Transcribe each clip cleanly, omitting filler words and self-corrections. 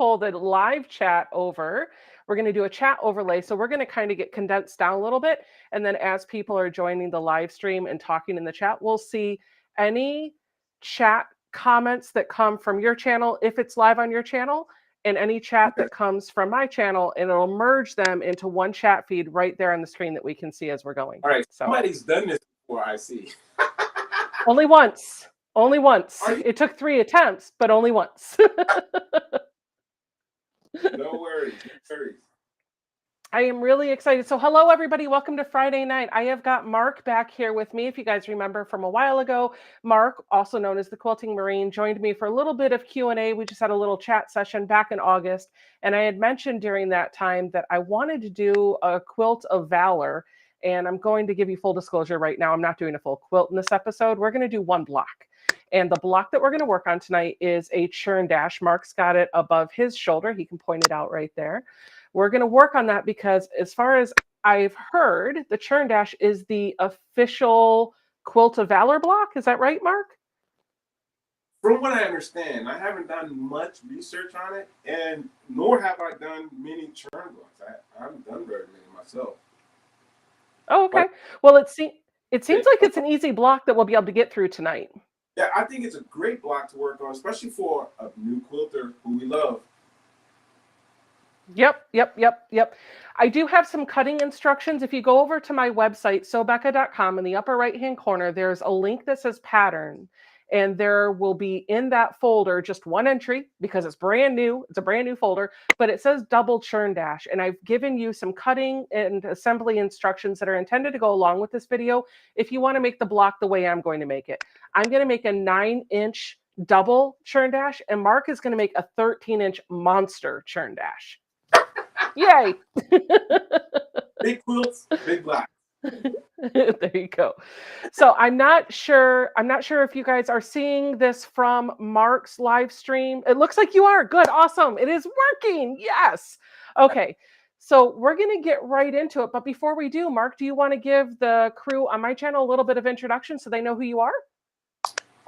hold a live chat over. We're going to do a chat overlay. So we're going to kind of get condensed down a little bit. And then as people are joining the live stream and talking in the chat, we'll see any chat comments that come from your channel, if it's live on your channel, and any chat that comes from my channel, and it'll merge them into one chat feed right there on the screen that we can see as we're going. All right, so somebody's done this before, I see. Only once. Only once. It took 3 attempts, but only once. No worries. No worries. I am really excited. So hello, everybody. Welcome to Friday night. I have got Mark back here with me. If you guys remember from a while ago, Mark, also known as the Quilting Marine, joined me for a little bit of Q&A. We just had a little chat session back in August. And I had mentioned during that time that I wanted to do a quilt of valor. And I'm going to give you full disclosure right now. I'm not doing a full quilt in this episode. We're going to do one block. And the block that we're going to work on tonight is a churn dash. Mark's got it above his shoulder. He can point it out right there. We're going to work on that because as far as I've heard, the churn dash is the official Quilt of Valor block. Is that right, Mark? From what I understand, I haven't done much research on it, and nor have I done many churn blocks. I haven't done very many myself. Oh, okay. Well, it seems like it's an easy block that we'll be able to get through tonight. Yeah, I think it's a great block to work on, especially for a new quilter who we love. Yep. I do have some cutting instructions. If you go over to my website, sewbecca.com, in the upper right-hand corner, there's a link that says pattern. And there will be in that folder just one entry because it's brand new. It's a brand new folder, but it says double churn dash. And I've given you some cutting and assembly instructions that are intended to go along with this video. If you want to make the block the way I'm going to make it, I'm going to make a 9-inch double churn dash, and Mark is going to make a 13-inch monster churn dash. Yay! Big quilts, big blocks. There you go. So I'm not sure if you guys are seeing this from Mark's live stream. It looks like you are. Good, awesome. It is working. Yes. Okay. So we're going to get right into it. But before we do, Mark, do you want to give the crew on my channel a little bit of introduction so they know who you are?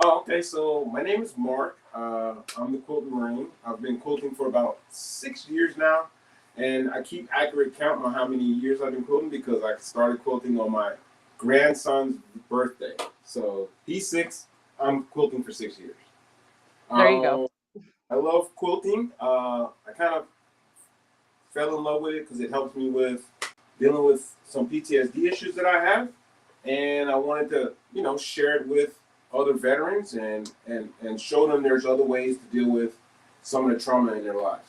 Oh, okay. So my name is Mark. I'm the Quilting Marine. I've been quilting for about 6 years now. And I keep accurate count on how many years I've been quilting because I started quilting on my grandson's birthday. So he's 6. I'm quilting for 6 years. There you go. I love quilting. I kind of fell in love with it because it helps me with dealing with some PTSD issues that I have. And I wanted to, share it with other veterans and show them there's other ways to deal with some of the trauma in their lives.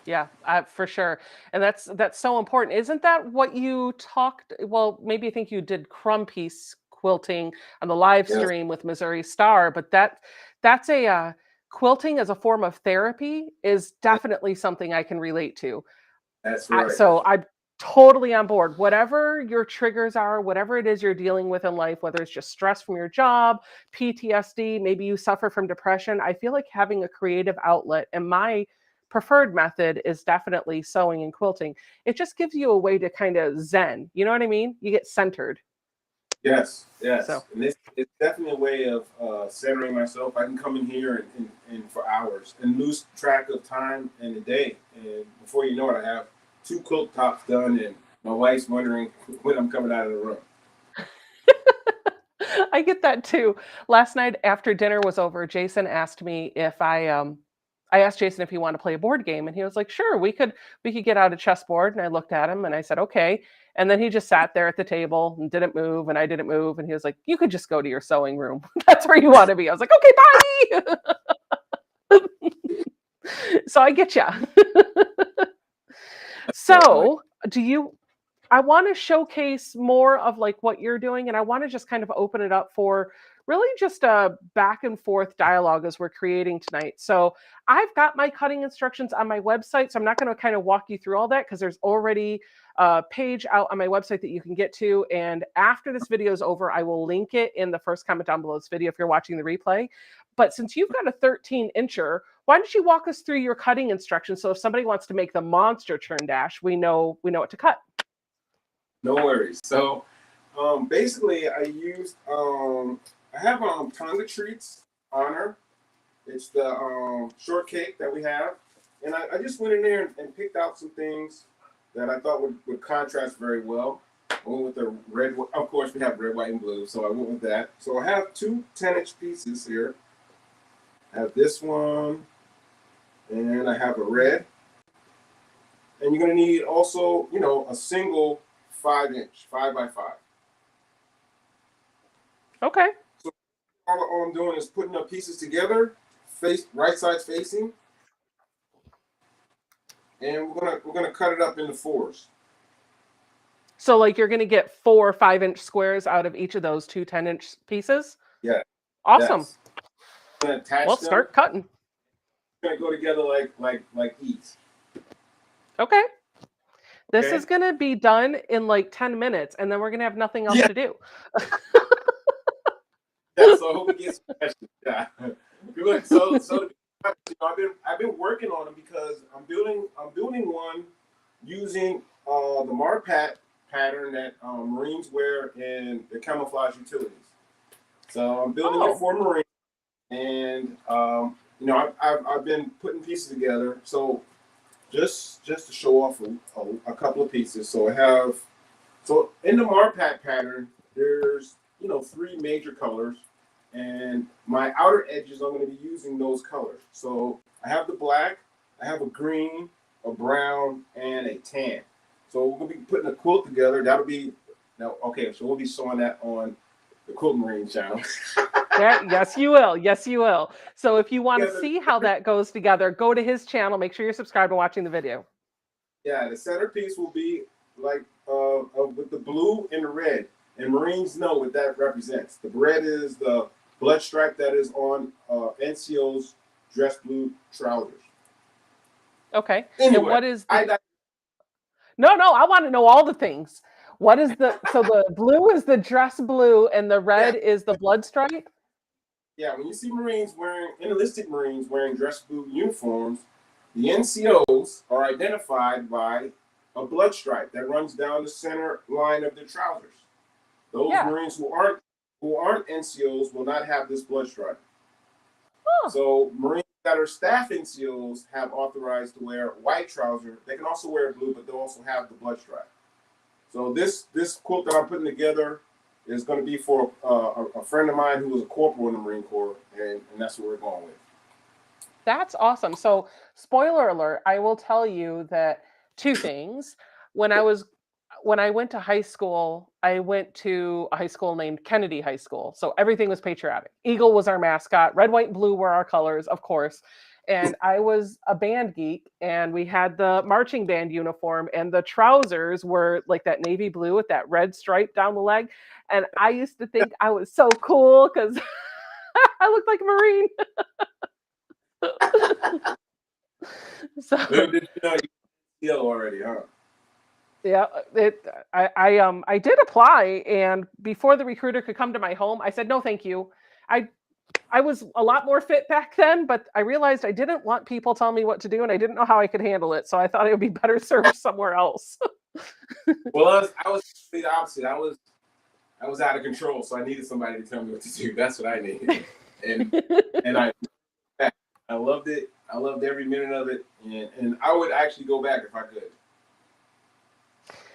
Yeah, for sure. And that's so important. Isn't that what you talked? Well, maybe I think you did crumb piece quilting on the live stream with Missouri Star, but that's a quilting as a form of therapy is definitely something I can relate to. That's right. So I'm totally on board. Whatever your triggers are, whatever it is you're dealing with in life, whether it's just stress from your job, PTSD, maybe you suffer from depression, I feel like having a creative outlet, and my preferred method is definitely sewing and quilting. It just gives you a way to kind of zen. You know what I mean? You get centered. Yes. So. And it's definitely a way of centering myself. I can come in here and for hours and lose track of time and the day. And before you know it, I have 2 quilt tops done, and my wife's wondering when I'm coming out of the room. I get that too. Last night after dinner was over, Jason asked me if I asked Jason if he wanted to play a board game, and he was like, sure, we could get out a chessboard. And I looked at him and I said, okay. And then he just sat there at the table and didn't move, and I didn't move. And he was like, you could just go to your sewing room. That's where you want to be. I was like, okay, bye. So I get you. So I want to showcase more of like what you're doing, and I want to just kind of open it up for really just a back and forth dialogue as we're creating tonight. So I've got my cutting instructions on my website, so I'm not going to kind of walk you through all that because there's already a page out on my website that you can get to. And after this video is over, I will link it in the first comment down below this video if you're watching the replay. But since you've got a 13-incher, why don't you walk us through your cutting instructions so if somebody wants to make the monster churn dash, we know what to cut. No worries. So basically I used I have tonga treats on her, It's the shortcake that we have. And I just went in there and picked out some things that I thought would contrast very well. I went with the red. Of course, we have red, white, and blue, so I went with that. So I have two 10-inch pieces here. I have this one, and I have a red. And you're going to need also, a single 5-inch, 5x5. Okay. So all I'm doing is putting the pieces together, right sides facing, and we're gonna cut it up into fours. So like you're going to get 4 5-inch squares out of each of those two 10-inch pieces? Yeah. Awesome. Yes. I'm gonna attach Well, them. start cutting. It's gonna go together like ease. Okay. This Okay? is going to be done in like 10 minutes, and then we're going to have nothing else Yeah. to do. Yeah. So I hope we get some questions. Yeah. Good. So I've been working on them because I'm building one using the Marpat pattern that Marines wear in the camouflage utilities. So I'm building it for Marines, and I've been putting pieces together. So just to show off a couple of pieces. So in the Marpat pattern, there's 3 major colors, and my outer edges I'm going to be using those colors. So I have the black, I have a green, a brown, and a tan. So we're going to be putting a quilt together. So we'll be showing that on the Quilt Marine channel. Yes, you will. Yes, you will. So if you want to see how that goes together, go to his channel. Make sure you're subscribed and watching the video. Yeah, the centerpiece will be like with the blue and the red. And Marines know what that represents. The red is the blood stripe that is on NCO's dress blue trousers. Okay. Anyway, and what is No, I want to know all the things. What is so the blue is the dress blue and the red is the blood stripe? Yeah, when you see enlisted Marines wearing dress blue uniforms, the NCOs are identified by a blood stripe that runs down the center line of their trousers. Those Marines who aren't NCOs will not have this blood stripe. Oh. So Marines that are staff NCOs have authorized to wear white trousers. They can also wear blue, but they'll also have the blood stripe. So this quilt that I'm putting together is going to be for a friend of mine who was a corporal in the Marine Corps, and that's what we're going with. That's awesome. So, spoiler alert, I will tell you that 2 things. When I went to high school, I went to a high school named Kennedy High School. So everything was patriotic. Eagle was our mascot. Red, white, and blue were our colors, of course. And I was a band geek, and we had the marching band uniform, and the trousers were like that navy blue with that red stripe down the leg. And I used to think I was so cool because I looked like a Marine. So did you know already, huh? Yeah, I did apply, and before the recruiter could come to my home, I said no, thank you. I was a lot more fit back then, but I realized I didn't want people telling me what to do, and I didn't know how I could handle it. So I thought it would be better served somewhere else. Well, I was the opposite. I was out of control, so I needed somebody to tell me what to do. That's what I needed, and I loved it. I loved every minute of it, and I would actually go back if I could.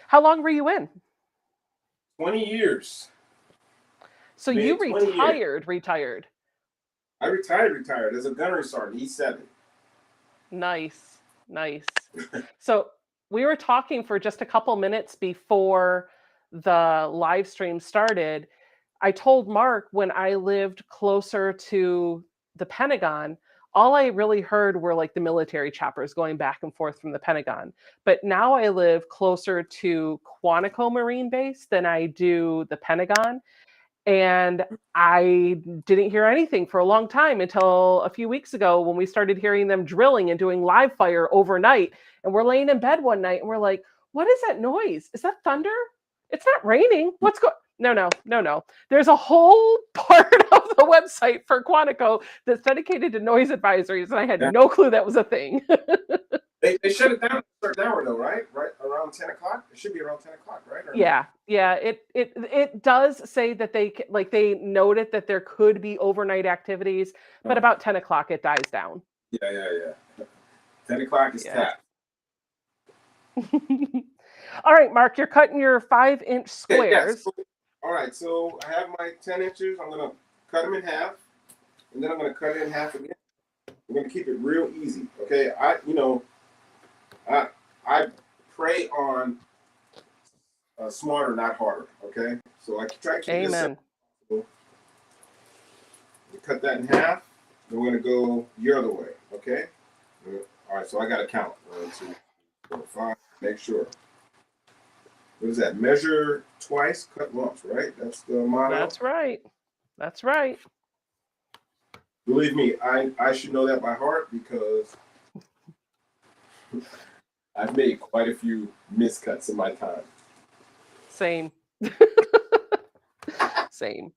How long were you in? 20 years. So you retired? I retired as a gunnery sergeant, E7. Nice. So we were talking for just a couple minutes before the live stream started. I told Mark when I lived closer to the Pentagon, all I really heard were like the military choppers going back and forth from the Pentagon. But now I live closer to Quantico Marine Base than I do the Pentagon. And I didn't hear anything for a long time until a few weeks ago when we started hearing them drilling and doing live fire overnight. And we're laying in bed one night and we're like, what is that noise? Is that thunder? It's not raining. What's going? No. There's a whole part of the website for Quantico that's dedicated to noise advisories, and I had no clue that was a thing. They shut it down a certain hour though, right? Right around 10 o'clock. It should be around 10 o'clock, right? Or no? Yeah, yeah. It does say that like they noted that there could be overnight activities, but Oh, about 10 o'clock it dies down. yeah. 10 o'clock is Yeah. tap. All right, Mark, you're cutting your 5-inch Okay, yeah. squares. So, all right. So I have my 10 inches. I'm gonna cut them in half, and then I'm gonna cut it in half again. I'm gonna keep it real easy. Okay. I I prey on smarter, not harder. Okay. So I try to keep this Amen. simple. You cut that in half. Then we're gonna go the other way. Okay. All right. So I gotta count. 1, 2, 4, 5. Make sure. What is that? Measure twice, cut once, right? That's the motto. That's right. That's right. Believe me, I should know that by heart because I've made quite a few miscuts in my time. Same. Same.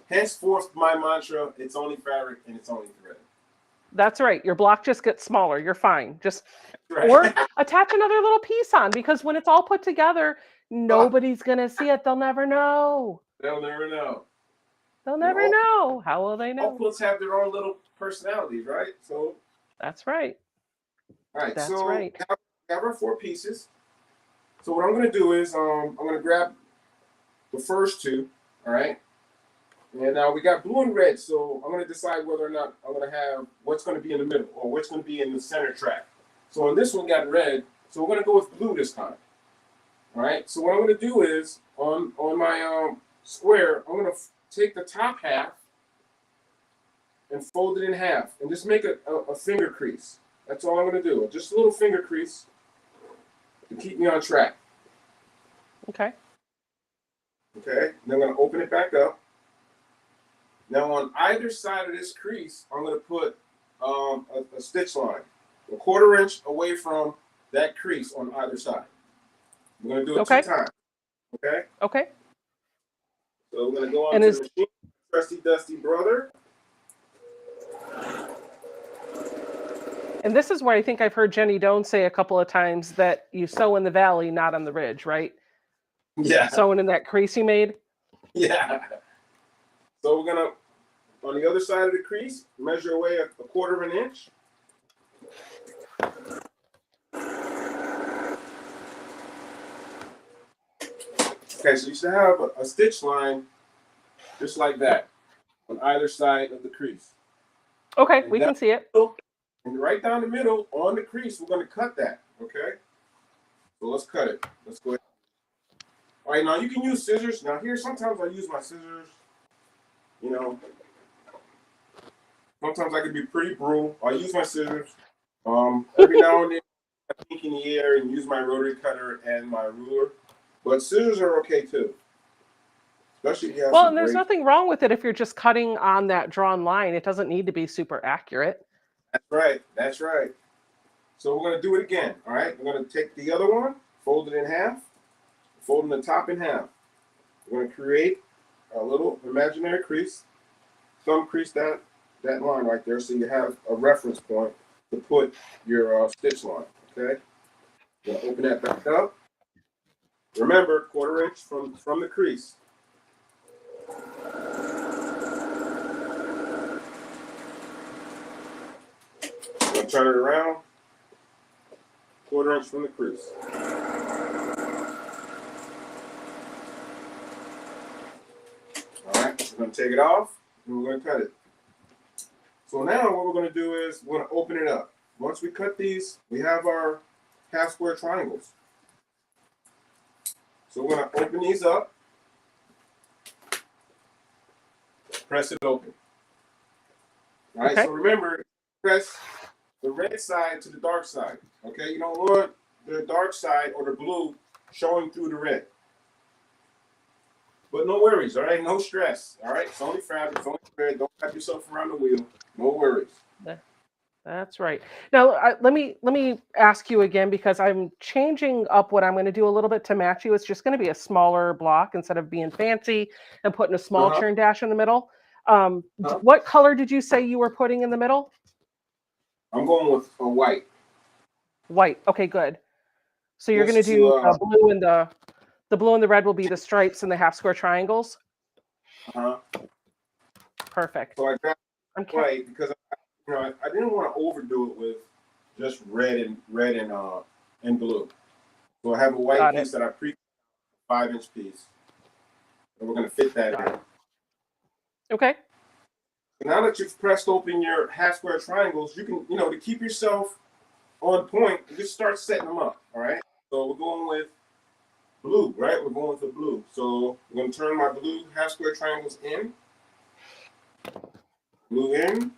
Henceforth, my mantra: it's only fabric and it's only thread. That's right. Your block just gets smaller. You're fine. Just Right. or attach another little piece on, because when it's all put together, nobody's gonna see it. They'll never know. They'll never know. They'll never know. How will they All know? quilts have their own little personalities, right? So, That's right. all right. That's So right. we have our 4 pieces. So what I'm going to do is I'm going to grab the first 2. All right. And now we got blue and red, so I'm going to decide whether or not I'm going to have what's going to be in the middle or what's going to be in the center track. So on this one got red, so we're going to go with blue this time. All right. So what I'm going to do is on my square, I'm going to take the top half and fold it in half, and just make a finger crease. That's all I'm going to do. Just a little finger crease to keep me on track. Okay. Okay. And then I'm going to open it back up. Now on either side of this crease, I'm going to put a stitch line, 1/4 inch away from that crease on either side. I'm going to do it 2 times. Okay. Okay. So we're going to go on to the machine, trusty dusty brother. And this is where I think I've heard Jenny Doan say a couple of times that you sew in the valley, not on the ridge, right? Yeah. Sewing in that crease you made. Yeah. So we're going to, on the other side of the crease, measure away 1/4 inch. Okay, so you should have a stitch line just like that on either side of the crease. Okay, we can see it. And right down the middle on the crease, we're going to cut that. Okay? So let's cut it. Let's go ahead. All right, now you can use scissors. Now here, sometimes I use my scissors. You know, sometimes I can be pretty brutal. I use my scissors. Every now and then, I think in the air and use my rotary cutter and my ruler. But scissors are okay too. Especially if you have Well, some and there's great... nothing wrong with it if you're just cutting on that drawn line. It doesn't need to be super accurate. That's right. That's right. So we're going to do it again. All right. We're going to take the other one, fold it in half, folding the top in half. We're going to create a little imaginary crease, thumb crease that line right there, so you have a reference point to put your stitch line. Okay. You're going to open that back up. Remember, 1/4 inch from the crease. Going to turn it around. 1/4 inch from the crease. All right, we're going to take it off and we're going to cut it. So now what we're going to do is we're going to open it up. Once we cut these, we have our half square triangles. So we're going to open these up, press it open. All right, Okay. so remember, press the red side to the dark side. Okay, you don't want the dark side or the blue showing through the red. But no worries, all right? No stress, all right? It's only fabric, it's only thread. Don't cut yourself around the wheel. No worries. That's right. Now, let me ask you again, because I'm changing up what I'm going to do a little bit to match you. It's just going to be a smaller block instead of being fancy and putting a small churn dash in the middle. What color did you say you were putting in the middle? I'm going with a white. White. Okay, good. So you're going to Just do to the blue and the red will be the stripes and the half square triangles. uh Perfect. so I got I'm white because I didn't want to overdo it with just red and blue. So I have a white got it. piece that I 5-inch piece, and we're going to fit that Got in. it. Okay. Now that you've pressed open your half square triangles, you can, to keep yourself on point, just start setting them up. All right. So we're going with blue, right? We're going with the blue. So I'm going to turn my blue half square triangles in, blue in.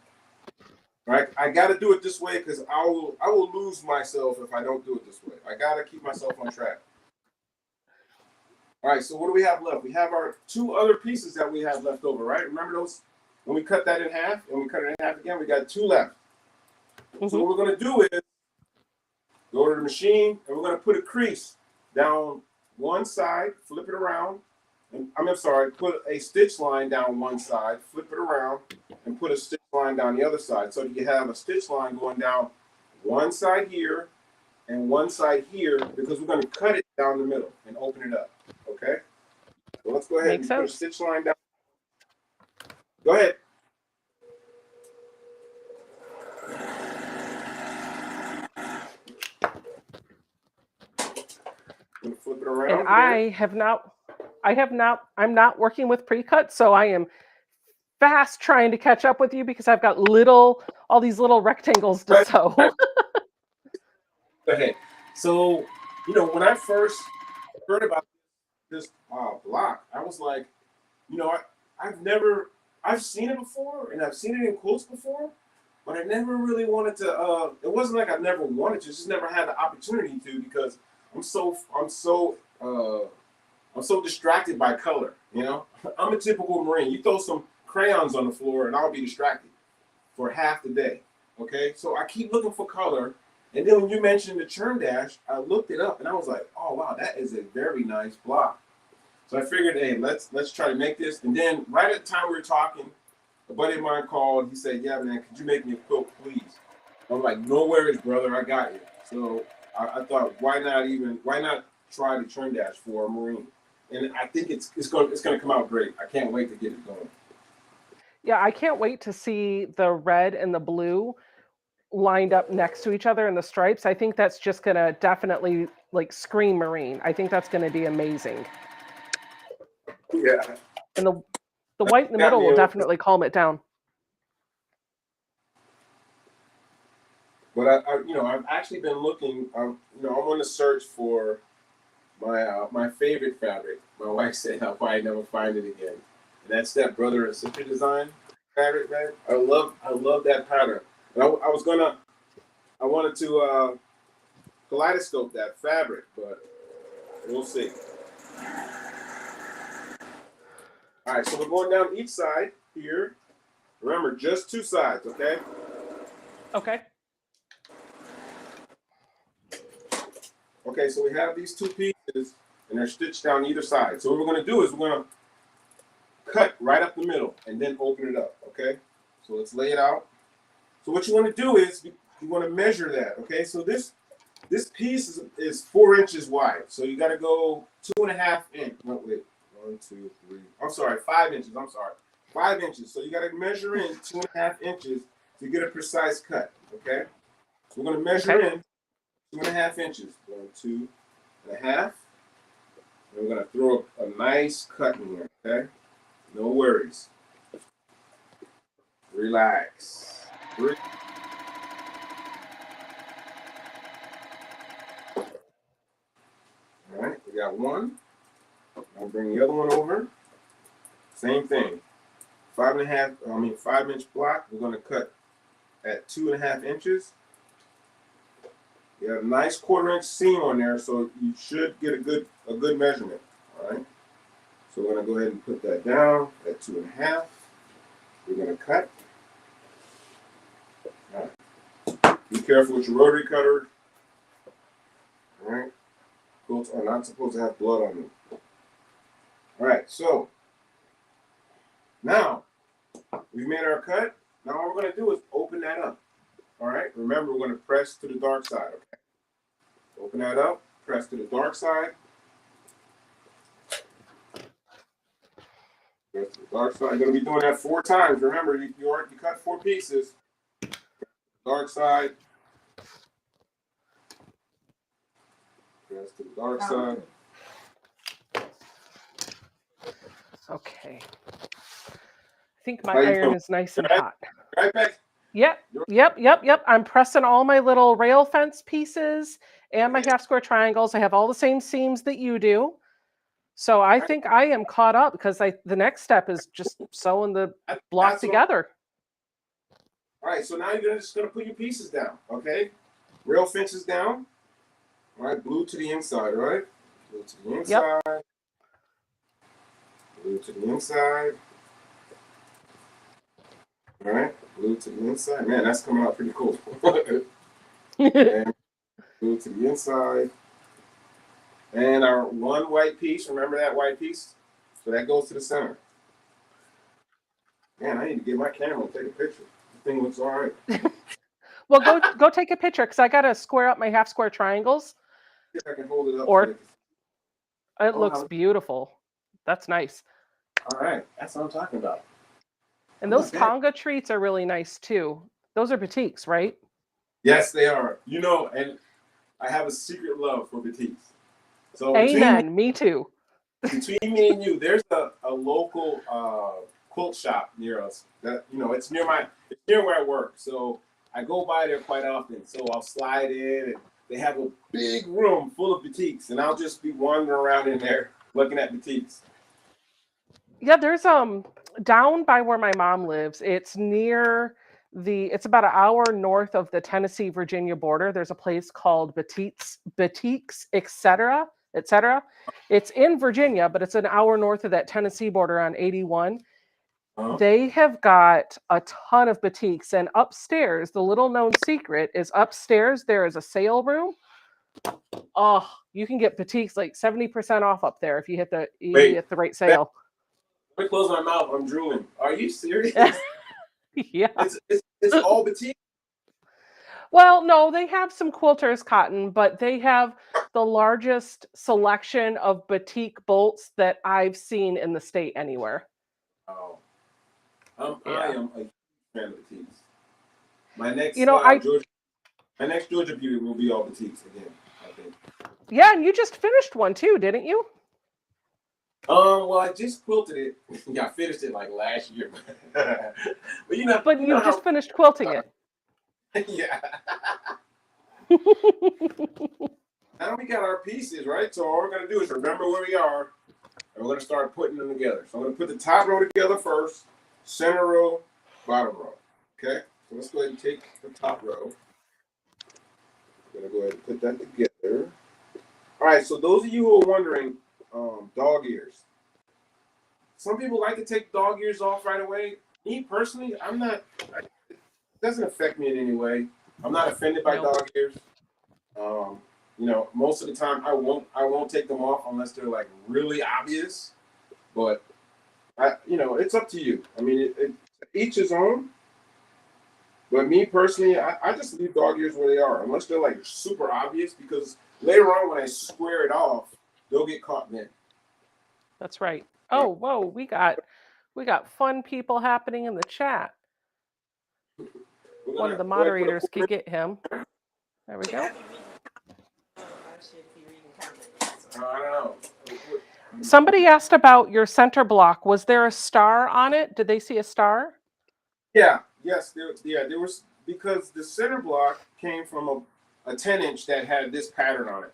All right. I got to do it this way because I will lose myself if I don't do it this way. I got to keep myself on track. All right. So what do we have left? We have our 2 other pieces that we have left over, right? Remember those? When we cut that in half and we cut it in half again, we got 2 left. So what we're going to do is go to the machine and we're going to put a crease down one side, flip it around. And I'm sorry, put a stitch line down one side, flip it around, and put a stitch line down the other side. So you have a stitch line going down one side here and one side here because we're going to cut it down the middle and open it up. Okay? So let's go ahead Makes and put a sense. stitch line down. Go ahead. I'm going to flip it And around again. I'm not working with pre-cut, so I am fast trying to catch up with you because I've got all these little rectangles to sew. Go ahead. So, when I first heard about this block, I was like, I've seen it before and I've seen it in quilts before, but I never really wanted to. It wasn't like I never wanted to, just never had the opportunity to because I'm so distracted by color. I'm a typical Marine. You throw some crayons on the floor and I'll be distracted for half the day. Okay, so I keep looking for color. And then when you mentioned the churn dash, I looked it up and I was like, oh wow, that is a very nice block. So I figured, hey, let's try to make this. And then right at the time we were talking, a buddy of mine called. He said, yeah, man, could you make me a quilt, please? I'm like, no worries, brother, I got you. So I thought, why not try the churn dash for a Marine? And I think it's gonna come out great. I can't wait to get it going. Yeah, I can't wait to see the red and the blue lined up next to each other in the stripes. I think that's just going to definitely like scream Marine. I think that's going to be amazing. Yeah, And the white in the got middle me. will definitely calm it down. But I've actually been looking. I'm on the search for my favorite fabric. My wife said I'll probably never find it again, and that's that brother and sister design fabric, man. I love that pattern. And I wanted to kaleidoscope that fabric, but we'll see. All right, so we're going down each side here. Remember, just 2 sides, okay? Okay. Okay, so we have these 2 pieces, and they're stitched down either side. So what we're going to do is we're going to cut right up the middle and then open it up, okay? So let's lay it out. So what you want to do is you want to measure that, okay? So this piece is 4 inches wide. So you got to go 2.5 inches. No, wait, 1, 2, 3. I'm sorry, 5 inches. I'm sorry, 5 inches. So you got to measure in 2.5 inches to get a precise cut, okay? So we're going to measure Okay. in 2.5 inches. 1, 2.5. And we're going to throw a nice cut in here, okay? No worries. Relax. All right, we got one. I'll bring the other one over. Same thing. 5-inch block. We're going to cut at 2.5 inches. You have a nice 1/4 inch seam on there, so you should get a good measurement. All right. So we're going to go ahead and put that down at 2.5. We're going to cut. All right. Be careful with your rotary cutter. All right. Quilts are not supposed to have blood on them. All right. So now we've made our cut. Now all we're going to do is open that up. All right. Remember, we're going to press to the dark side. Okay. Open that up, press to the dark side. Press to the dark side. You're going to be doing that 4 times. Remember, you cut 4 pieces. Dark side. Press to the dark side. Okay. I think my iron is nice and hot. Right back. Yep. I'm pressing all my little rail fence pieces and my half square triangles. I have all the same seams that you do. So I think I am caught up because the next step is just sewing the block together. All right, so now you're just going to put your pieces down, okay? Rail fences down. All right, glue to the inside, right? Glue to the inside. Yep. Glue to the inside. All right, glue to the inside. Man, that's coming out pretty cool. And glue to the inside. And our one white piece, remember that white piece? So that goes to the center. Man, I need to get my camera and take a picture. The thing looks all right. Well, go take a picture because I got to square up my half square triangles. See if I can hold it up. Or it looks beautiful. That's nice. All right, that's what I'm talking about. And those Tonga treats are really nice too. Those are batiks, right? Yes, they are. You know, and I have a secret love for batiks. So amen. Me too. Between me and you, there's a local quilt shop near us. That it's near where I work. So I go by there quite often. So I'll slide in, and they have a big room full of batiks, and I'll just be wandering around in there looking at batiks. Yeah, there's down by where my mom lives. It's near it's about an hour north of the Tennessee-Virginia border. There's a place called Batiks, etc. It's in Virginia, but it's an hour north of that Tennessee border on 81. They have got a ton of batiks, and upstairs, the little known secret is upstairs there is a sale room. Oh, you can get batiks like 70% off up there if you hit the right sale. Let me close my mouth. I'm drooling. Are you serious? Yeah. It's all batik? Well, no, they have some quilters cotton, but they have the largest selection of batik bolts that I've seen in the state anywhere. Oh. I am a huge fan of batiks. My next Georgia beauty will be all batiks again, I think. Yeah, and you just finished one too, didn't you? Well, I just quilted it. Yeah, I finished it like last year. But you just finished quilting it. Yeah. Now we got our pieces, right? So all we're gonna do is remember where we are, and we're gonna start putting them together. So I'm gonna put the top row together first, center row, bottom row. Okay? So let's go ahead and take the top row. I'm gonna go ahead and put that together. All right, so those of you who are wondering, dog ears. Some people like to take dog ears off right away. Me personally, I'm not. It doesn't affect me in any way. I'm not offended by dog ears. Most of the time I won't take them off unless they're like really obvious. But it's up to you. I mean, each his own. But me personally, I just leave dog ears where they are, unless they're like super obvious. Because later on, when I square it off, they'll get caught in. That's right. Oh, whoa, we got fun people happening in the chat. One of the moderators could get him. There we go. I don't know. Somebody asked about your center block. Was there a star on it? Did they see a star? Yeah. Yes. There was, because the center block came from a 10-inch that had this pattern on it.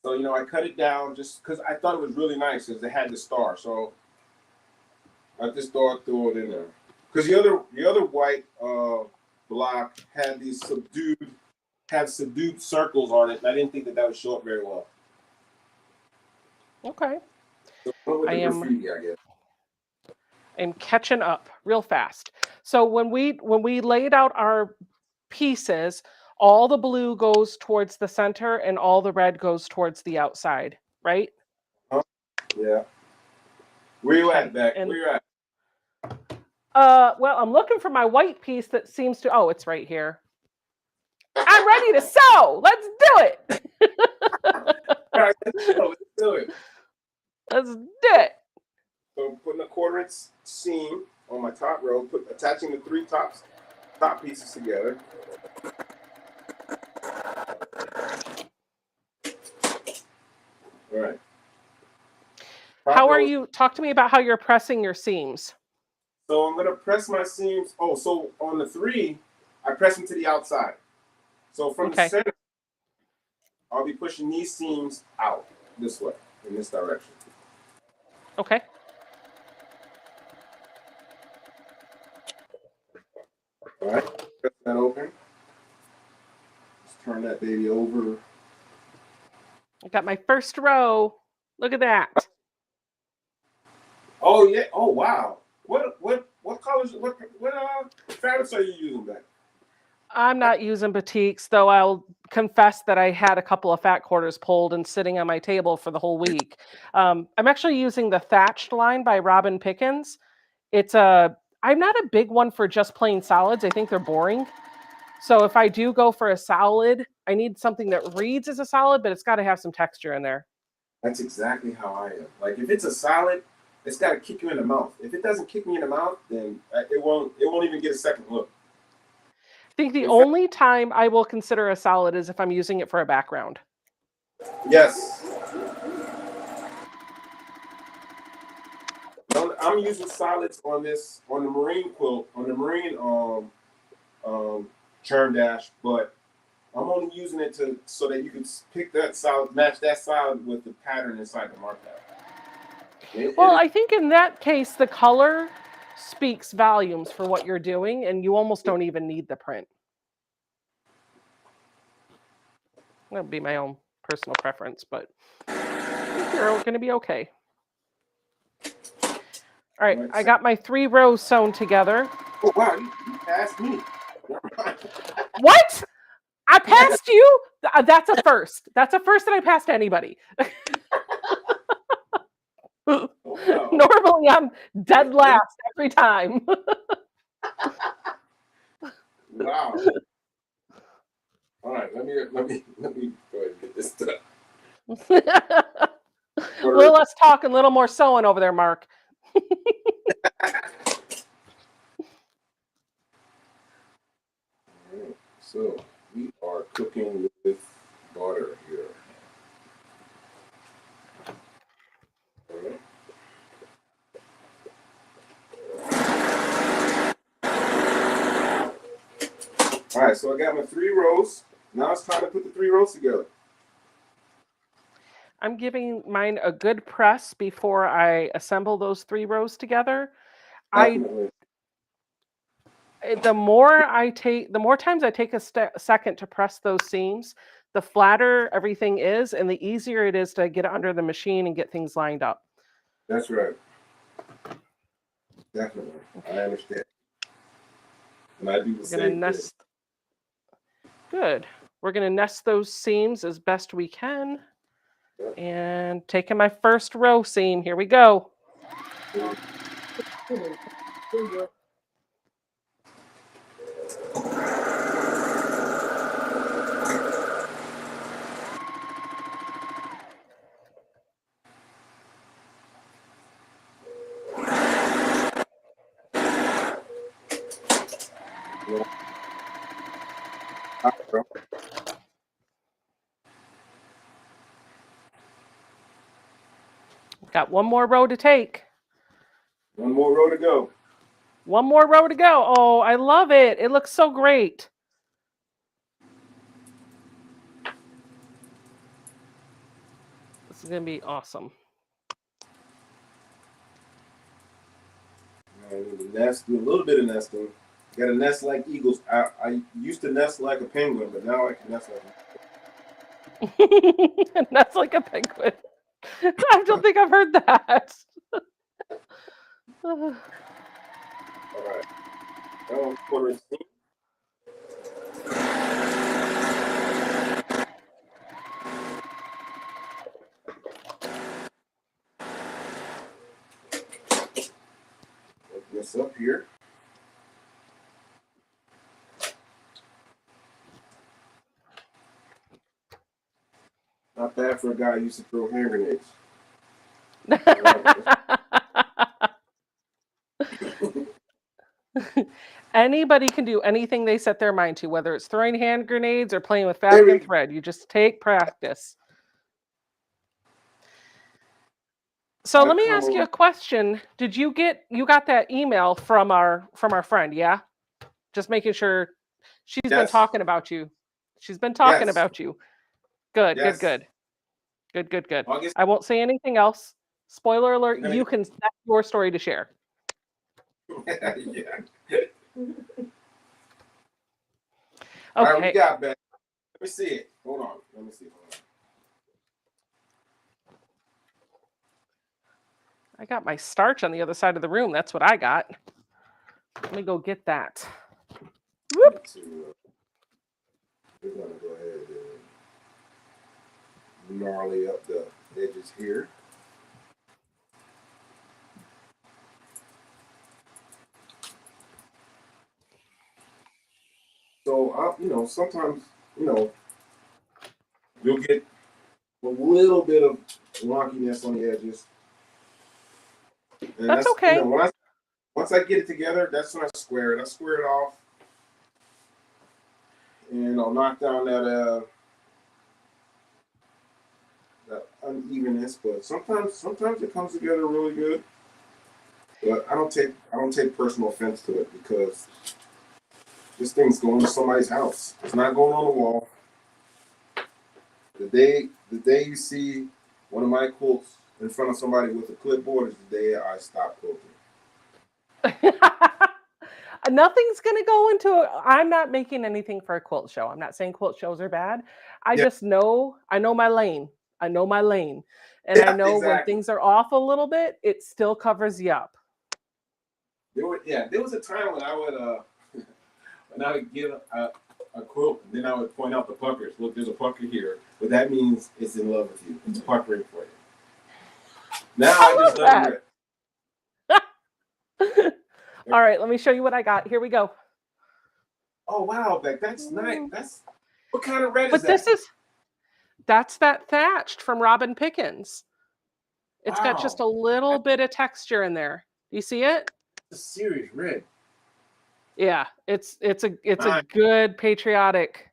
So I cut it down just because I thought it was really nice because it had the star. So I just threw it in there. Because the other white block had these subdued circles on it, and I didn't think that would show up very well. Okay. So graffiti, I guess. I'm catching up real fast. So when we laid out our pieces, all the blue goes towards the center and all the red goes towards the outside, right? Yeah. Where you at, Beck? Where you at? Well, I'm looking for my white piece that seems to. Oh, it's right here. I'm ready to sew. Let's do it. All right, let's do it. Let's do it. So I'm putting a 1/4 inch seam on my top row, attaching the 3 top pieces together. All right. How are you? Talk to me about how you're pressing your seams. So I'm gonna press my seams. Oh, so on the 3, I press them to the outside. So from the center, I'll be pushing these seams out this way, in this direction. Okay. All right, press that open. Let's turn that baby over. I got my first row. Look at that. Oh yeah. Oh wow. What colors? What fabrics are you using, Ben? I'm not using batiks, though I'll confess that I had a couple of fat quarters pulled and sitting on my table for the whole week. I'm actually using the Thatched line by Robin Pickens. I'm not a big one for just plain solids. I think they're boring. So if I do go for a solid, I need something that reads as a solid, but it's got to have some texture in there. That's exactly how I am. Like if it's a solid, it's got to kick you in the mouth. If it doesn't kick me in the mouth, then it won't even get a second look. I think the only time I will consider a solid is if I'm using it for a background. Yes. I'm using solids on the marine quilt, on the marine churn dash, but I'm only using it so that you can pick that solid, match that solid with the pattern inside the mark pad. Well, I think in that case, the color speaks volumes for what you're doing, and you almost don't even need the print. That would be my own personal preference, but I think you're going to be okay. All right, I got my 3 rows sewn together. Oh, wow, you passed me. What? I passed you? That's a first. That's a first that I passed anybody. Oh, no. Normally, I'm dead last every time. Wow. All right, let me go ahead and get this done. A little less talk and a little more sewing over there, Mark. So we are cooking with butter here. All right. All right, so I got my 3 rows. Now it's time to put the 3 rows together. I'm giving mine a good press before I assemble those 3 rows together. Definitely. The more times I take a second to press those seams, the flatter everything is, and the easier it is to get it under the machine and get things lined up. That's right. Definitely. I understand. And I do the same thing. Good. We're going to nest those seams as best we can. Yep. And taking my first row seam. Here we go. Got one more row to take. One more row to go. One more row to go. Oh, I love it. It looks so great. This is going to be awesome. I need to nest, do a little bit of nesting. Got to nest like eagles. I used to nest like a penguin, but now I can nest like Nest like a penguin. I don't think I've heard that. All right. That one's 1/4 inch seam. Put this up here. Not bad for a guy who used to throw hand grenades. All right. Anybody can do anything they set their mind to, whether it's throwing hand grenades or playing with There fabric we and go. thread. You just take practice. So I'll let me come ask you over. a question. You got that email from our friend, yeah? Just making sure she's been Yes. talking about you. She's been talking Yes. about you. Good, good, Yes. good. Good, good, good. August. I won't say anything else. Spoiler alert, I'm gonna you can that's your story to share. get. Yeah. Okay. All right, we got back. Let me see it. Hold on. Let me see. Hold on. I got my starch on the other side of the room. That's what I got. Let me go get that. Whoop. We're gonna go ahead and gnarly up the edges here. So, sometimes, you'll get a little bit of wonkiness on the edges, and That's that's, okay. once I get it together, that's when I square it. I square it off, and I'll knock down that unevenness. But sometimes it comes together really good. But I don't take personal offense to it because this thing's going to somebody's house. It's not going on the wall. The day you see one of my quilts in front of somebody with a clipboard is the day I stop quilting. Nothing's going to go into I'm not making anything for a quilt show. I'm not saying quilt shows are bad. I Yeah, just know I know my lane. I know my lane. And I yeah, know when exactly. things are off a little bit, it still covers you up. There was a time when I would when I would give a quilt, and then I would point out the puckers. Look, there's a pucker here, but that means it's in love with you. It's puckering for you. Now I just let them that. rip. All right, let me show you what I got. Here we go. Oh wow, Beck, that's nice. That's what kind of red is But that? that's that thatched from Robin Pickens. It's got just Wow, a little bit of texture in there. Do you see it? that's a serious red. Yeah, it's a Nice. good patriotic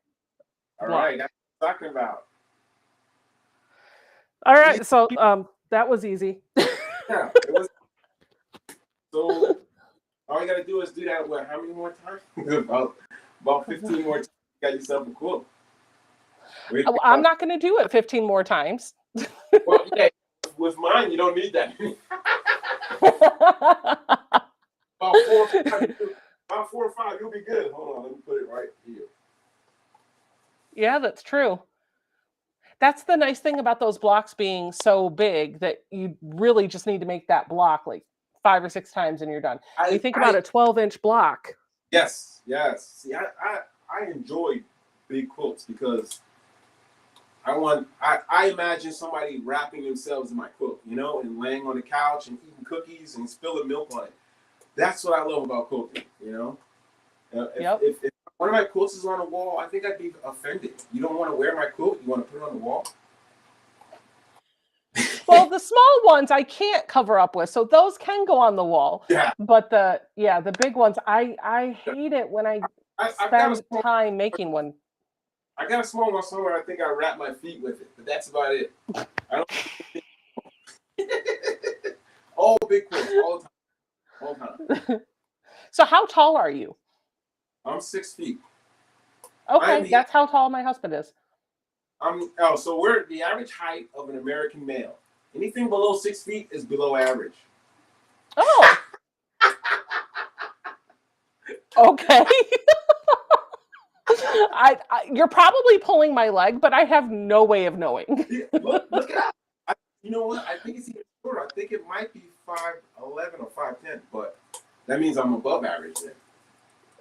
All right, block. that's what I'm talking about. All Easy. right, so that was easy. Yeah, it was. So all you gotta do is do that. What? How many more times? about 15 more times. You got yourself a quilt. I'm not going to do it 15 more times. Well, yeah. With mine, you don't need that. About 4 or 5. About 4 or 5, you'll be good. Hold on, let me put it right here. Yeah, that's true. That's the nice thing about those blocks being so big that you really just need to make that block like 5 or 6 times and you're done. When you think about I a 12-inch block. Yes, yes. See, I enjoy big quilts because I imagine somebody wrapping themselves in my quilt, and laying on the couch and eating cookies and spilling milk on it. That's what I love about quilting. Yep. If one of my quilts is on the wall, I think I'd be offended. You don't want to wear my quilt, you want to put it on the wall? Well, the small ones I can't cover up with, so those can go on the wall. Yeah. But the big ones, I hate it when I spend time making one. I got a small one somewhere. I think I wrap my feet with it, but that's about it. I don't. All big quilts, all the time. So how tall are you? I'm 6 feet. Okay, that's how tall my husband is. So we're the average height of an American male. Anything below 6 feet is below average. Oh. Okay. You're probably pulling my leg, but I have no way of knowing. Yeah, look it up. You know what? I think it's even shorter. I think it might be 5'11" or 5'10", but that means I'm above average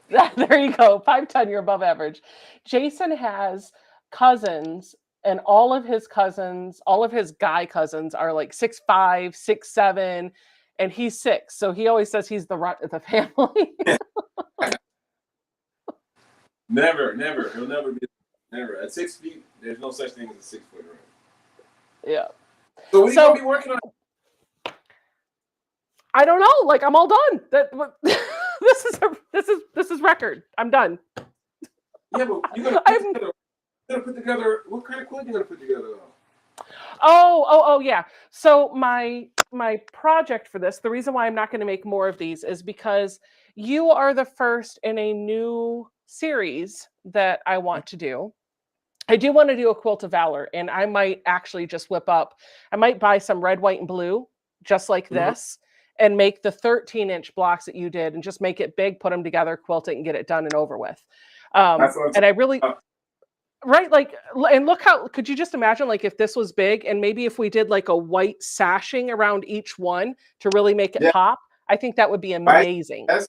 then. There you go. 5'10", you're above average. Jason has cousins, and all of his guy cousins are like 6'5", 6'7", and he's 6. So he always says he's the runt of the family. Never. He'll never be. Never. At 6 feet, there's no such thing as a 6 foot ring. Yeah. So what are you gonna be working on? I don't know. Like, I'm all done. This is record. I'm done. Yeah, but you're gonna put together what kind of quilt you gonna put together though? Oh, yeah. So my project for this, the reason why I'm not going to make more of these is because you are the first in a new series that I want to do. I do want to do a quilt of valor, and I might actually just whip up. I might buy some red, white, and blue, just like Mhm. this, and make the 13-inch blocks that you did, and just make it big, put them together, quilt it, and get it done and over with. That's what I'm And talking I really, about. right, like, and look how, could you just imagine, like, if this was big, and maybe if we did like a white sashing around each one to really make it Yeah, pop, I think that would be white. amazing. That's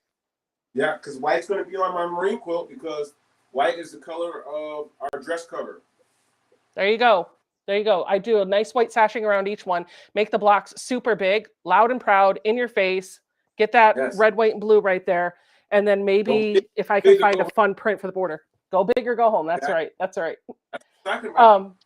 yeah, because white's gonna be on my marine quilt because white is the color of our dress cover. There you go. There you go. I do a nice white sashing around each one, make the blocks super big, loud and proud, in your face, get that Yes. red, white, and blue right there. And then Go big, maybe if I can big or find a go fun print for the border, go big or go home. That's back. right. That's right. That's what I'm talking about. Um,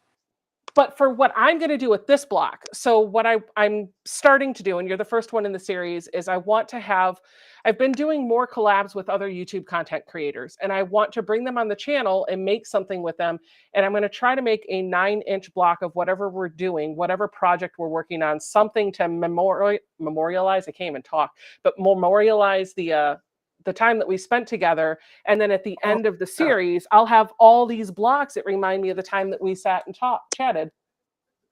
but for what I'm going to do with this block, so what I'm starting to do, and you're the first one in the series, is I want to have, I've been doing more collabs with other YouTube content creators, and I want to bring them on the channel and make something with them. And I'm going to try to make a 9-inch block of whatever we're doing, whatever project we're working on, something to memorialize. I can't even talk, but memorialize the time that we spent together. And then at the Oh, end of the yeah. series, I'll have all these blocks that remind me of the time that we sat and chatted.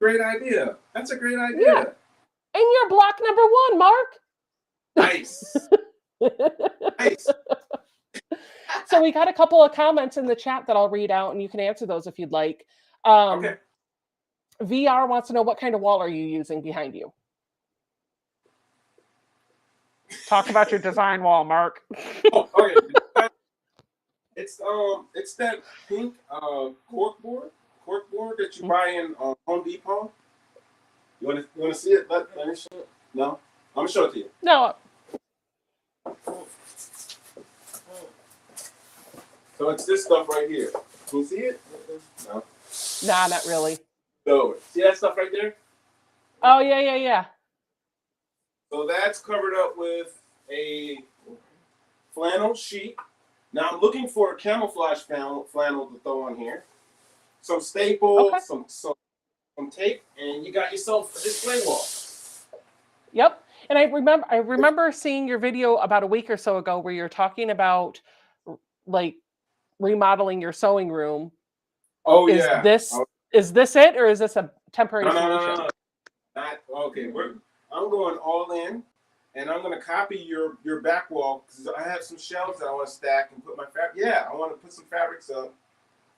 Great idea. That's a great Yeah. idea. And you're block number one, Mark. Nice. Nice. So we got a couple of comments in the chat that I'll read out, and you can answer those if you'd like. Okay. VR wants to know, what kind of wall are you using behind you? Talk about your design wall, Mark. Oh, okay. It's that pink cork board that you buy in Home Depot. You wanna see it? Let me show it. No, I'm gonna show it to you. No. So it's this stuff right here. Can you see it? No. Nah, not really. No. See that stuff right there? Oh, yeah. So that's covered up with a flannel sheet. Now I'm looking for a camouflage flannel to throw on here. Some staples, Okay. some tape, and you got yourself a display wall. Yep. And I remember seeing your video about a week or so ago where you're talking about like remodeling your sewing room. Oh Is yeah. this is this it, or is this a temporary solution? No. Not okay. I'm going all in, and I'm going to copy your back wall because I have some shelves that I want to stack and put my fabric. Yeah, I want to put some fabrics up,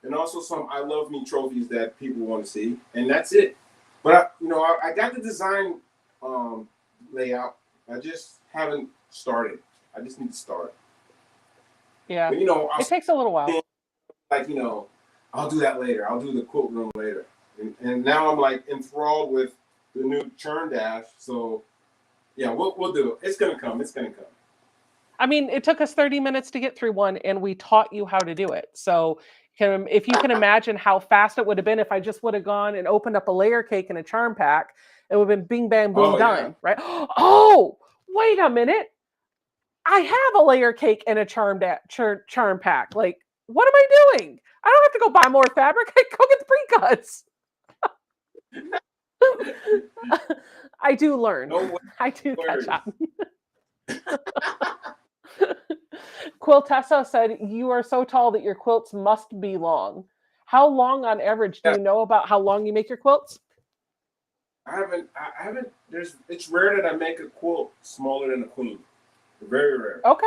and also some I love me trophies that people want to see, and that's it. But I got the design layout. I just haven't started. I just need to start. Yeah. But It takes a little while. like I'll do that later. I'll do the quilt room later, and now I'm like enthralled with the new churn dash. So yeah, we'll do it. It's gonna come. It's gonna come. I mean, it took us 30 minutes to get through one, and we taught you how to do it. So if you can imagine how fast it would have been if I just would have gone and opened up a layer cake and a charm pack, it would have been bing, bang, boom, Oh yeah. done, right? Oh, wait a minute. I have a layer cake and a charm pack. Like, what am I doing? I don't have to go buy more fabric. I go get the pre-cuts. I do learn. No I do words. catch up. Quiltessa said, you are so tall that your quilts must be long. How long on average do Yeah, you know about how long you make your quilts? I haven't. It's rare that I make a quilt smaller than a queen. Very rare. Okay.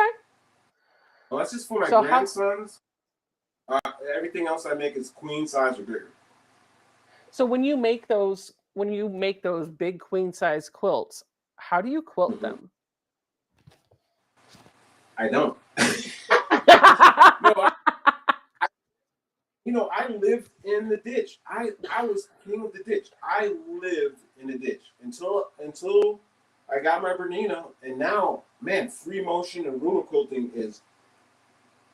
Well, that's just for my So grandsons. Everything else I make is queen size or bigger. so when you make those big queen size quilts, how do you quilt them? I don't. No, I lived in the ditch. I was king of the ditch. I lived in the ditch until I got my Bernina, and now, man, free motion and ruler quilting is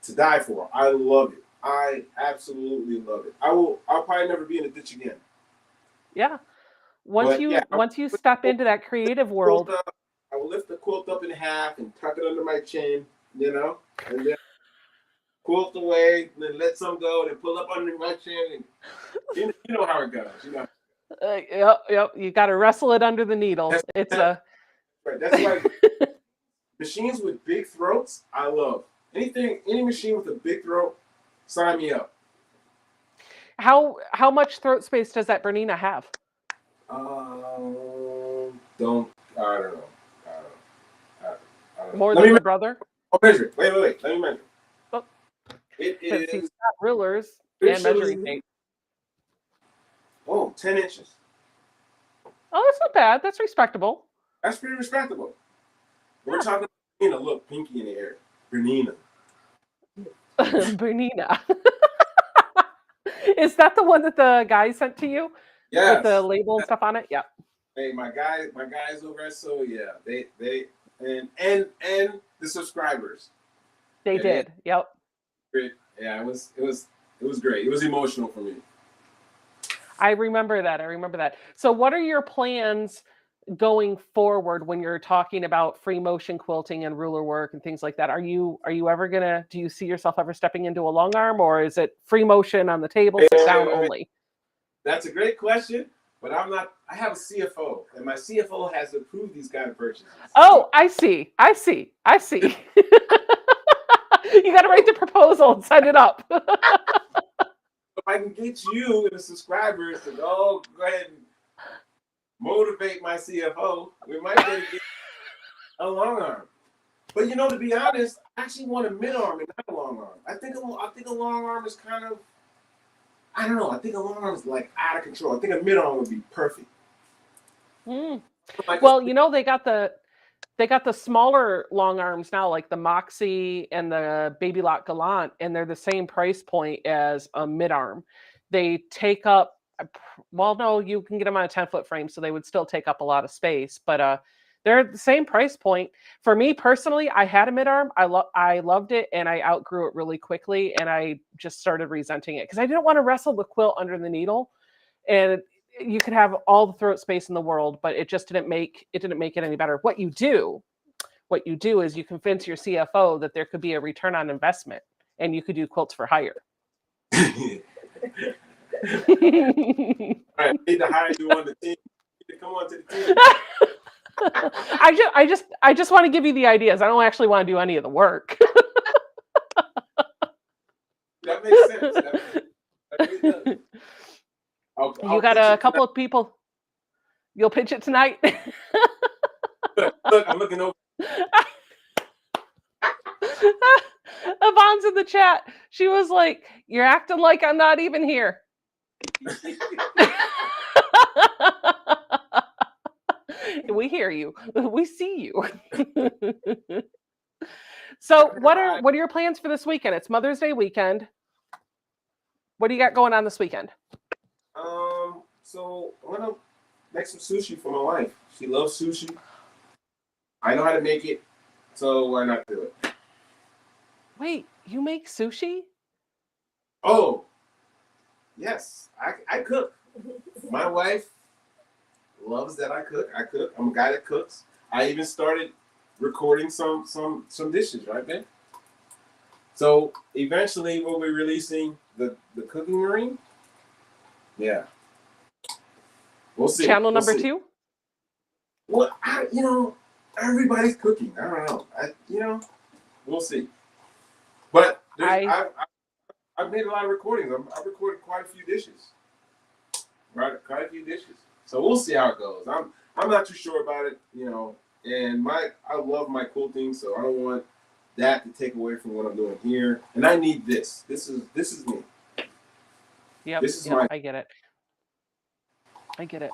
to die for. I love it. I absolutely love it. I'll probably never be in the ditch again. Yeah. Once But yeah, you once you step into that creative world, I will lift the quilt up in half and tuck it under my chin, and then quilt away, and then let some go, and then pull up under my chin, and you know how it goes. yep, you got to wrestle it under the needle. That's, It's that's a right. That's why machines with big throats, I love. Any machine with a big throat, sign me up. how much throat space does that Bernina have? Don't I don't know. I don't, I don't know. More Let than me the brother? measure it. Wait. Let me measure. Oh, It because he's is got rulers and measuring officially tape. 10 inches. Oh, that's not bad. That's respectable. That's pretty respectable. We're talking, look, pinky in the air. Bernina. Bernina. Is that the one that the guy sent to you with the Yes. label and stuff on it? Yeah. Hey, my guys over at they and the subscribers. They did. Yep. Yeah, it was great. It was emotional for me. I remember that. So what are your plans going forward when you're talking about free motion quilting and ruler work and things like that? Are you ever do you see yourself ever stepping into a long arm, or is it free motion on the table, sit down only? That's a great question, but I have a CFO, and my CFO has approved these kind of purchases. Oh, I see. You got to write the proposal and send it up. If I can get you and the subscribers to go ahead and motivate my CFO, we might be able to get a long arm. But to be honest, I actually want a mid arm and not a long arm. I think a long arm is kind of, I don't know. I think a long arm is like out of control. I think a mid arm would be perfect. Well, they got the smaller long arms now, like the Moxie and the Baby Lock Gallant, and they're the same price point as a mid arm. They take up, well, no, you can get them on a 10-foot frame, so they would still take up a lot of space, but they're the same price point. For me personally, I had a mid arm. I loved it, and I outgrew it really quickly, and I just started resenting it because I didn't want to wrestle the quilt under the needle, and you could have all the throat space in the world, but it just didn't make it any better. What you do is you convince your CFO that there could be a return on investment, and you could do quilts for hire. All right, I need to hire you on the team. You need to come on to the team. I just want to give you the ideas. I don't actually want to do any of the work. That makes sense. That really does. You got a couple of people. You'll pitch it tonight. Look, I'm looking over. Yvonne's in the chat. She was like, "You're acting like I'm not even here." We hear you. We see you. So, what are your plans for this weekend? It's Mother's Day weekend. What do you got going on this weekend? So I'm gonna make some sushi for my wife. She loves sushi. I know how to make it, so why not do it? Wait, you make sushi? Oh, yes, I cook. My wife loves that I cook. I'm a guy that cooks. I even started recording some dishes, right, Ben? So eventually we'll be releasing the cooking marine. Yeah. We'll see. Channel number 2? Well, everybody's cooking. I don't know. We'll see. But I've made a lot of recordings. I've recorded quite a few dishes. Right, quite a few dishes. So we'll see how it goes. I'm not too sure about it, And I love my quilting, so I don't want that to take away from what I'm doing here. And I need this. This is me. Yep. I get it.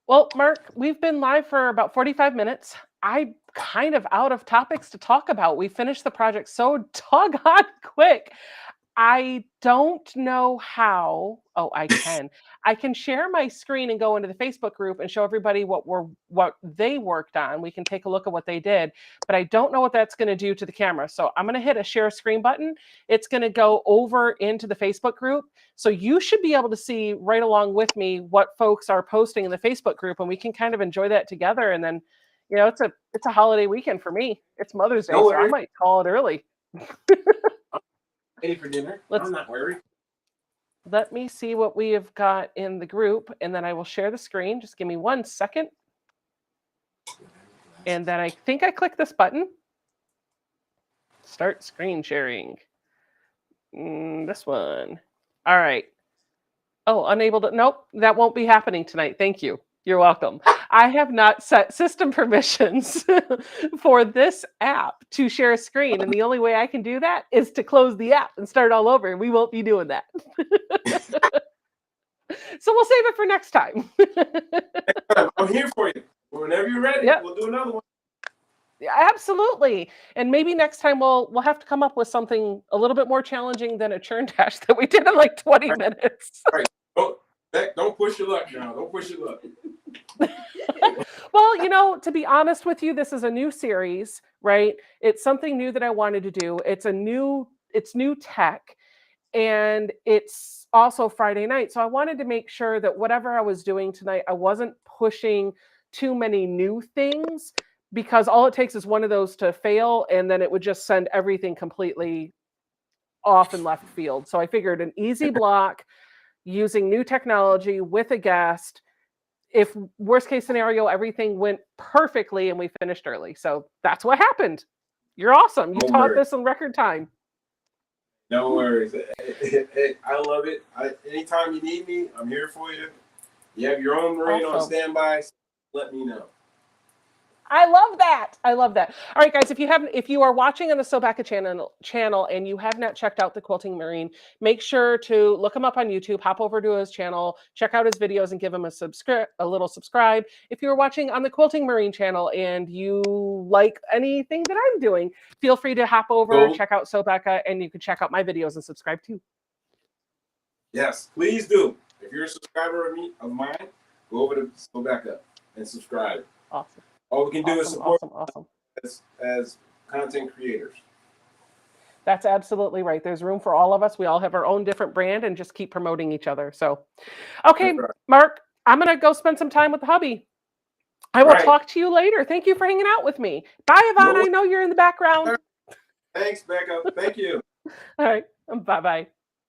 Well, Mark, we've been live for about 45 minutes. I'm kind of out of topics to talk about. We finished the project so doggone quick. I don't know how. Oh, I can. I can share my screen and go into the Facebook group and show everybody what they worked on. We can take a look at what they did, but I don't know what that's going to do to the camera. So I'm going to hit a share screen button. It's going to go over into the Facebook group. So you should be able to see right along with me what folks are posting in the Facebook group, and we can kind of enjoy that together. And then, it's a holiday weekend for me. It's Mother's Day, No so I worries. might call it early. Ready for dinner. Let's I'm not worried. Let me see what we have got in the group, and then I will share the screen. Just give me 1 second. And then I think I click this button. Start screen sharing. This one. All right. Oh, unable to. Nope, that won't be happening tonight. Thank you. You're welcome. I have not set system permissions for this app to share a screen. And the only way I can do that is to close the app and start all over. We won't be doing that. So we'll save it for next time. I'm here for you. Whenever you're ready, Yep. We'll do another one. Yeah, absolutely. And maybe next time we'll have to come up with something a little bit more challenging than a churn dash that we did in like 20 minutes. All right. Don't push your luck now. Don't push your luck. Well, to be honest with you, this is a new series, right? It's something new that I wanted to do. It's new tech, and it's also Friday night. So I wanted to make sure that whatever I was doing tonight, I wasn't pushing too many new things, because all it takes is one of those to fail, and then it would just send everything completely off in left field. So I figured an easy block using new technology with a guest. If worst case scenario, everything went perfectly and we finished early. So that's what happened. You're awesome. You taught this in record time. No worries. I love it. Anytime you need me, I'm here for you. You have your own Marine on standby. Let me know. I love that. I love that. All right, guys, if you are watching on the Sobaka channel and you have not checked out the Quilting Marine, make sure to look him up on YouTube, hop over to his channel, check out his videos, and give him a little subscribe. If you're watching on the Quilting Marine channel and you like anything that I'm doing, feel free to hop over, check out Sobaka, and you can check out my videos and subscribe too. Yes, please do. If you're a subscriber of mine, go over to Sobaka and subscribe. Awesome. All we can do is support awesome. As content creators. That's absolutely right. There's room for all of us. We all have our own different brand and just keep promoting each other. So, okay, right. Mark, I'm going to go spend some time with the hubby. I will talk to you later. Thank you for hanging out with me. Bye, Yvonne. I know you're in the background. Thanks, Becca. Thank you. All right. Bye-bye.